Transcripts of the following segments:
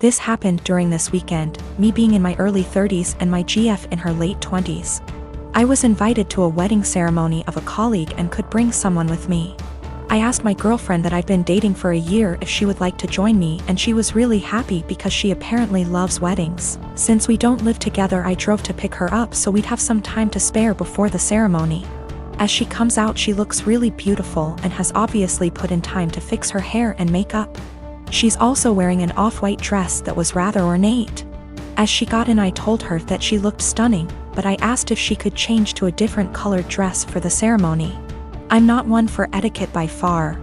This happened during this weekend, me being in my early 30s and my GF in her late 20s. I was invited to a wedding ceremony of a colleague and could bring someone with me. I asked my girlfriend that I've been dating for a year if she would like to join me, and she was really happy because she apparently loves weddings. Since we don't live together, I drove to pick her up so we'd have some time to spare before the ceremony. As she comes out, she looks really beautiful and has obviously put in time to fix her hair and makeup. She's also wearing an off-white dress that was rather ornate. As she got in, I told her that she looked stunning, but I asked if she could change to a different colored dress for the ceremony. I'm not one for etiquette by far,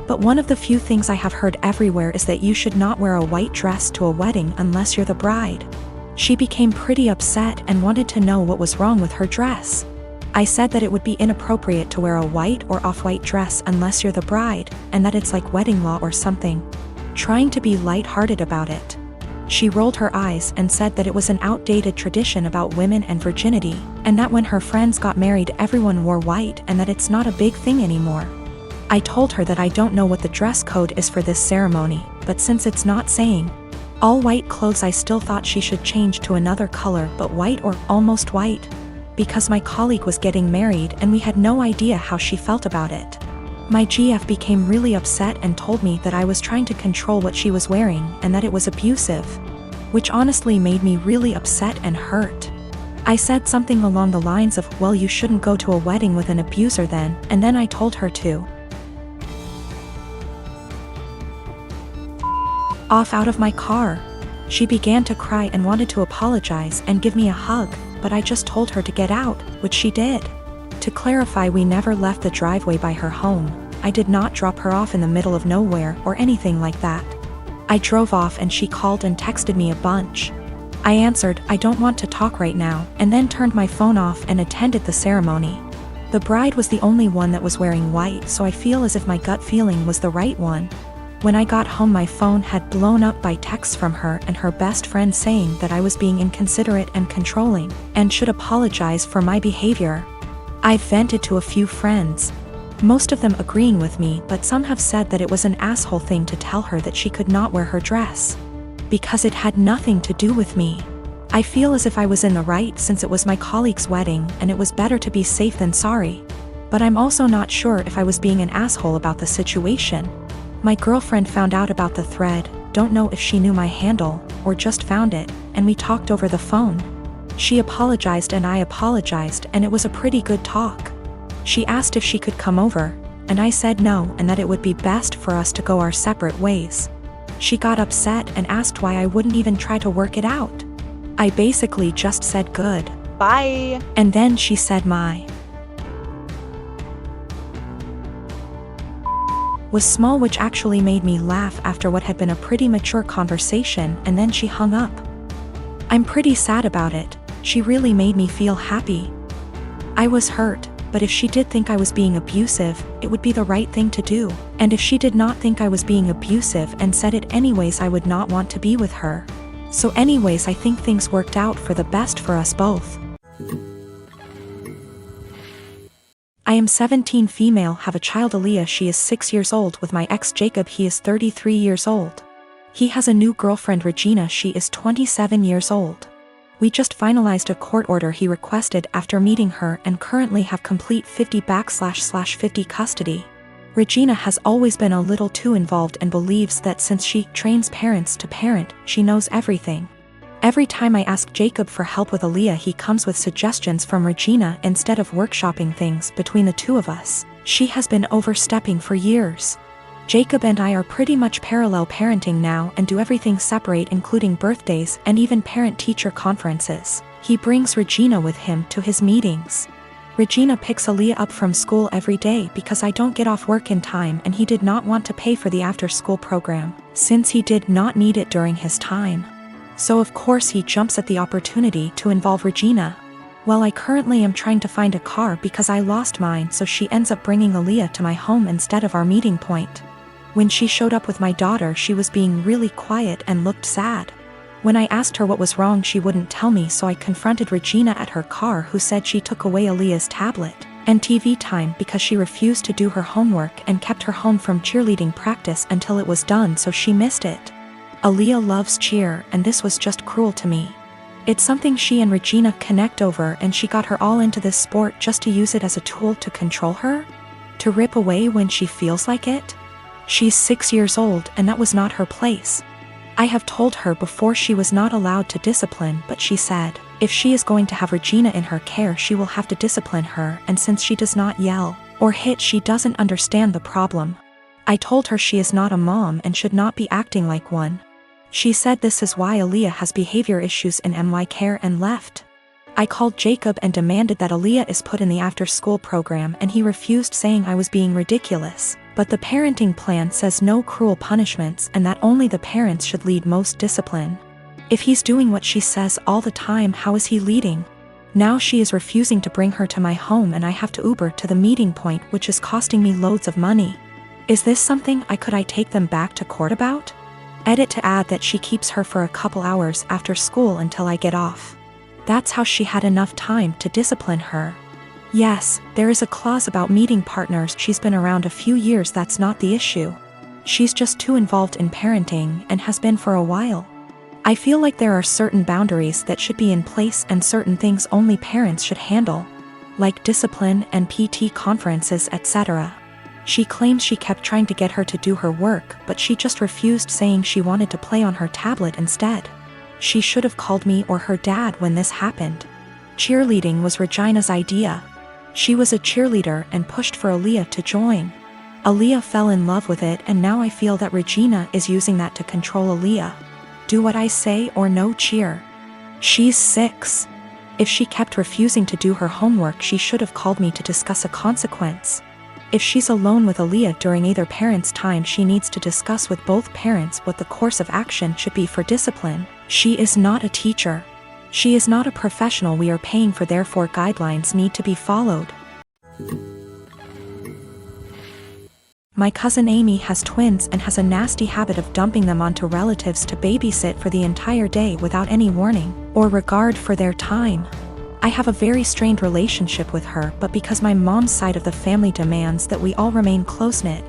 but one of the few things I have heard everywhere is that you should not wear a white dress to a wedding unless you're the bride. She became pretty upset and wanted to know what was wrong with her dress. I said that it would be inappropriate to wear a white or off-white dress unless you're the bride, and that it's like wedding law or something. Trying to be light-hearted about it. She rolled her eyes and said that it was an outdated tradition about women and virginity, and that when her friends got married everyone wore white and that it's not a big thing anymore. I told her that I don't know what the dress code is for this ceremony, but since it's not saying all white clothes, I still thought she should change to another color, but white or almost white, because my colleague was getting married and we had no idea how she felt about it. My GF became really upset and told me that I was trying to control what she was wearing and that it was abusive, which honestly made me really upset and hurt. I said something along the lines of, well, you shouldn't go to a wedding with an abuser then, and then I told her to off out of my car. She began to cry and wanted to apologize and give me a hug, but I just told her to get out, which she did. To clarify, we never left the driveway by her home. I did not drop her off in the middle of nowhere or anything like that. I drove off and she called and texted me a bunch. I answered, I don't want to talk right now, and then turned my phone off and attended the ceremony. The bride was the only one that was wearing white, so I feel as if my gut feeling was the right one. When I got home, my phone had blown up by texts from her and her best friend saying that I was being inconsiderate and controlling, and should apologize for my behavior. I've vented to a few friends, most of them agreeing with me, but some have said that it was an asshole thing to tell her that she could not wear her dress, because it had nothing to do with me. I feel as if I was in the right since it was my colleague's wedding and it was better to be safe than sorry. But I'm also not sure if I was being an asshole about the situation. My girlfriend found out about the thread, don't know if she knew my handle, or just found it, and we talked over the phone. She apologized and I apologized, and it was a pretty good talk. She asked if she could come over, and I said no and that it would be best for us to go our separate ways. She got upset and asked why I wouldn't even try to work it out. I basically just said good. Bye. And then she said my was small, which actually made me laugh after what had been a pretty mature conversation, and then she hung up. I'm pretty sad about it. She really made me feel happy. I was hurt, but if she did think I was being abusive, it would be the right thing to do. And if she did not think I was being abusive and said it anyways, I would not want to be with her. So anyways, I think things worked out for the best for us both. I am 17, female, have a child, Aaliyah. She is 6 years old, with my ex Jacob. He is 33 years old. He has a new girlfriend, Regina. She is 27 years old. We just finalized a court order he requested after meeting her and currently have complete 50/50 custody. Regina has always been a little too involved and believes that since she trains parents to parent, she knows everything. Every time I ask Jacob for help with Aaliyah, he comes with suggestions from Regina instead of workshopping things between the two of us. She has been overstepping for years. Jacob and I are pretty much parallel parenting now and do everything separate, including birthdays and even parent-teacher conferences. He brings Regina with him to his meetings. Regina picks Aaliyah up from school every day because I don't get off work in time, and he did not want to pay for the after-school program, since he did not need it during his time. So of course he jumps at the opportunity to involve Regina. Well, I currently am trying to find a car because I lost mine, so she ends up bringing Aaliyah to my home instead of our meeting point. When she showed up with my daughter, she was being really quiet and looked sad. When I asked her what was wrong, she wouldn't tell me, so I confronted Regina at her car, who said she took away Aaliyah's tablet and TV time because she refused to do her homework and kept her home from cheerleading practice until it was done, so she missed it. Aaliyah loves cheer, and this was just cruel to me. It's something she and Regina connect over, and she got her all into this sport just to use it as a tool to control her? To rip away when she feels like it? She's 6 years old, and that was not her place. I have told her before she was not allowed to discipline, but she said, if she is going to have Regina in her care, she will have to discipline her, and since she does not yell or hit, she doesn't understand the problem. I told her she is not a mom and should not be acting like one. She said this is why Aaliyah has behavior issues in MY care and left. I called Jacob and demanded that Aaliyah is put in the after-school program, and he refused, saying I was being ridiculous. But the parenting plan says no cruel punishments and that only the parents should lead most discipline. If he's doing what she says all the time, how is he leading? Now she is refusing to bring her to my home, and I have to Uber to the meeting point, which is costing me loads of money. Is this something I could take them back to court about? Edit to add that she keeps her for a couple hours after school until I get off. That's how she had enough time to discipline her. Yes, there is a clause about meeting partners. She's been around a few years, that's not the issue. She's just too involved in parenting and has been for a while. I feel like there are certain boundaries that should be in place and certain things only parents should handle, like discipline and PT conferences, etc. She claims she kept trying to get her to do her work, but she just refused, saying she wanted to play on her tablet instead. She should have called me or her dad when this happened. Cheerleading was Regina's idea. She was a cheerleader and pushed for Aaliyah to join. Aaliyah fell in love with it, and now I feel that Regina is using that to control Aaliyah. Do what I say or no cheer. She's 6. If she kept refusing to do her homework, she should have called me to discuss a consequence. If she's alone with Aaliyah during either parent's time, she needs to discuss with both parents what the course of action should be for discipline. She is not a teacher. She is not a professional we are paying for, therefore guidelines need to be followed. My cousin Amy has twins and has a nasty habit of dumping them onto relatives to babysit for the entire day without any warning or regard for their time. I have a very strained relationship with her, but because my mom's side of the family demands that we all remain close-knit,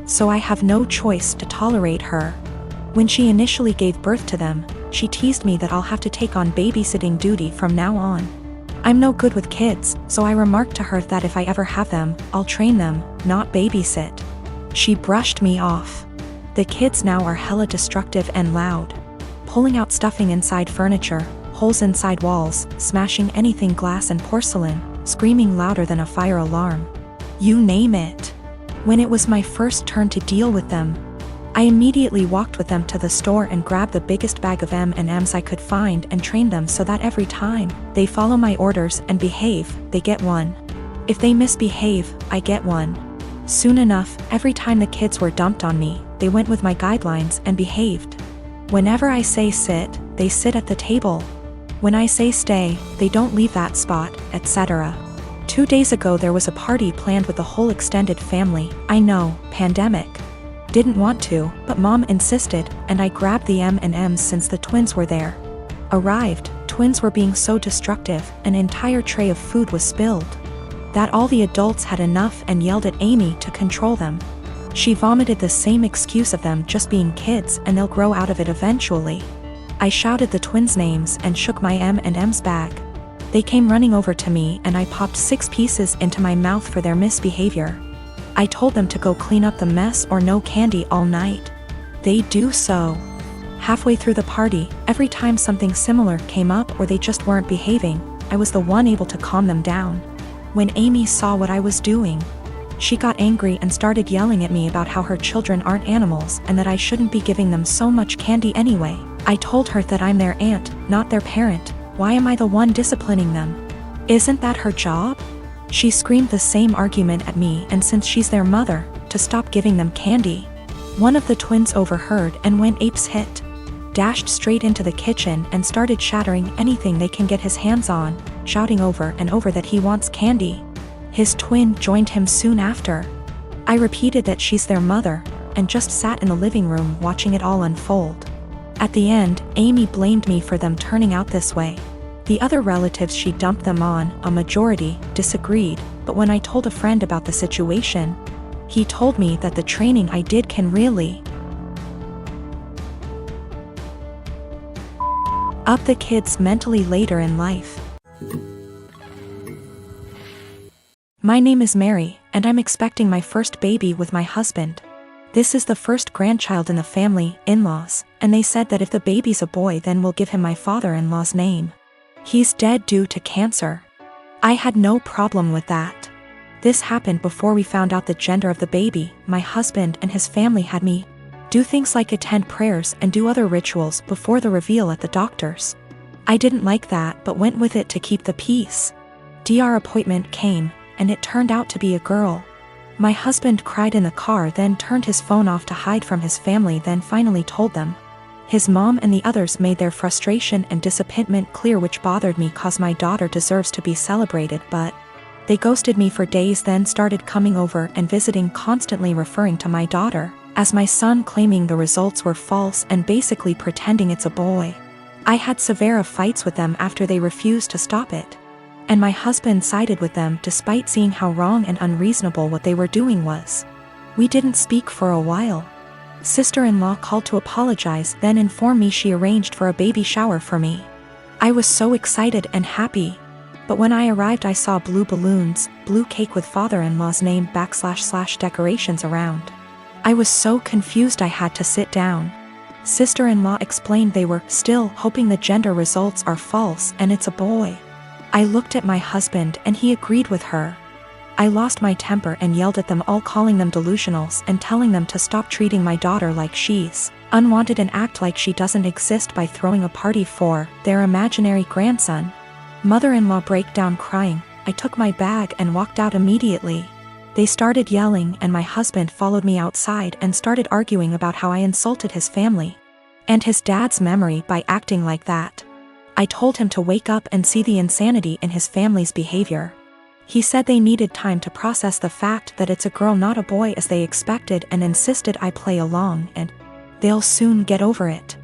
so I have no choice to tolerate her. When she initially gave birth to them, she teased me that I'll have to take on babysitting duty from now on. I'm no good with kids, so I remarked to her that if I ever have them, I'll train them, not babysit. She brushed me off. The kids now are hella destructive and loud, pulling out stuffing inside furniture, holes inside walls, smashing anything glass and porcelain, screaming louder than a fire alarm. You name it. When it was my first turn to deal with them, I immediately walked with them to the store and grabbed the biggest bag of M&Ms I could find and trained them so that every time they follow my orders and behave, they get one. If they misbehave, I get one. Soon enough, every time the kids were dumped on me, they went with my guidelines and behaved. Whenever I say sit, they sit at the table. When I say stay, they don't leave that spot, etc. 2 days ago there was a party planned with the whole extended family. I know, pandemic. Didn't want to, but mom insisted, and I grabbed the M&Ms since the twins were there. Arrived, twins were being so destructive, an entire tray of food was spilled. That all the adults had enough and yelled at Amy to control them. She vomited the same excuse of them just being kids and they'll grow out of it eventually. I shouted the twins' names and shook my M&Ms bag. They came running over to me and I popped 6 pieces into my mouth for their misbehavior. I told them to go clean up the mess or no candy all night. They do so. Halfway through the party, every time something similar came up or they just weren't behaving, I was the one able to calm them down. When Amy saw what I was doing, she got angry and started yelling at me about how her children aren't animals and that I shouldn't be giving them so much candy anyway. I told her that I'm their aunt, not their parent. Why am I the one disciplining them? Isn't that her job? She screamed the same argument at me, and since she's their mother, to stop giving them candy. One of the twins overheard and went apeshit. Dashed straight into the kitchen and started shattering anything they can get his hands on, shouting over and over that he wants candy. His twin joined him soon after. I repeated that she's their mother, and just sat in the living room watching it all unfold. At the end, Amy blamed me for them turning out this way. The other relatives she dumped them on, a majority, disagreed, but when I told a friend about the situation, he told me that the training I did can really up the kids mentally later in life. My name is Mary, and I'm expecting my first baby with my husband. This is the first grandchild in the family, in-laws, and they said that if the baby's a boy then we'll give him my father-in-law's name. He's dead due to cancer. I had no problem with that. This happened before we found out the gender of the baby. My husband and his family had me do things like attend prayers and do other rituals before the reveal at the doctor's. I didn't like that but went with it to keep the peace. Our appointment came, and it turned out to be a girl. My husband cried in the car, then turned his phone off to hide from his family, then finally told them. His mom and the others made their frustration and disappointment clear, which bothered me cause my daughter deserves to be celebrated, but they ghosted me for days, then started coming over and visiting, constantly referring to my daughter as my son, claiming the results were false and basically pretending it's a boy. I had severe fights with them after they refused to stop it. And my husband sided with them despite seeing how wrong and unreasonable what they were doing was. We didn't speak for a while. Sister-in-law called to apologize, then informed me she arranged for a baby shower for me. I was so excited and happy. But when I arrived I saw blue balloons, blue cake with father-in-law's name / decorations around. I was so confused I had to sit down. Sister-in-law explained they were still hoping the gender results are false and it's a boy. I looked at my husband and he agreed with her. I lost my temper and yelled at them all, calling them delusionals and telling them to stop treating my daughter like she's unwanted and act like she doesn't exist by throwing a party for their imaginary grandson. Mother-in-law broke down crying. I took my bag and walked out immediately. They started yelling and my husband followed me outside and started arguing about how I insulted his family and his dad's memory by acting like that. I told him to wake up and see the insanity in his family's behavior. He said they needed time to process the fact that it's a girl not a boy as they expected, and insisted I play along and they'll soon get over it.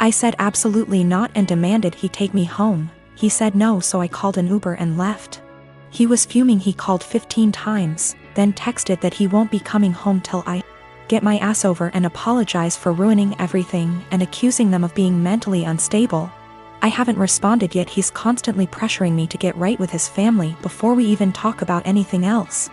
I said absolutely not and demanded he take me home. He said no, so I called an Uber and left. He was fuming. He called 15 times, then texted that he won't be coming home till I get my ass over and apologize for ruining everything and accusing them of being mentally unstable. I haven't responded yet. He's constantly pressuring me to get right with his family before we even talk about anything else.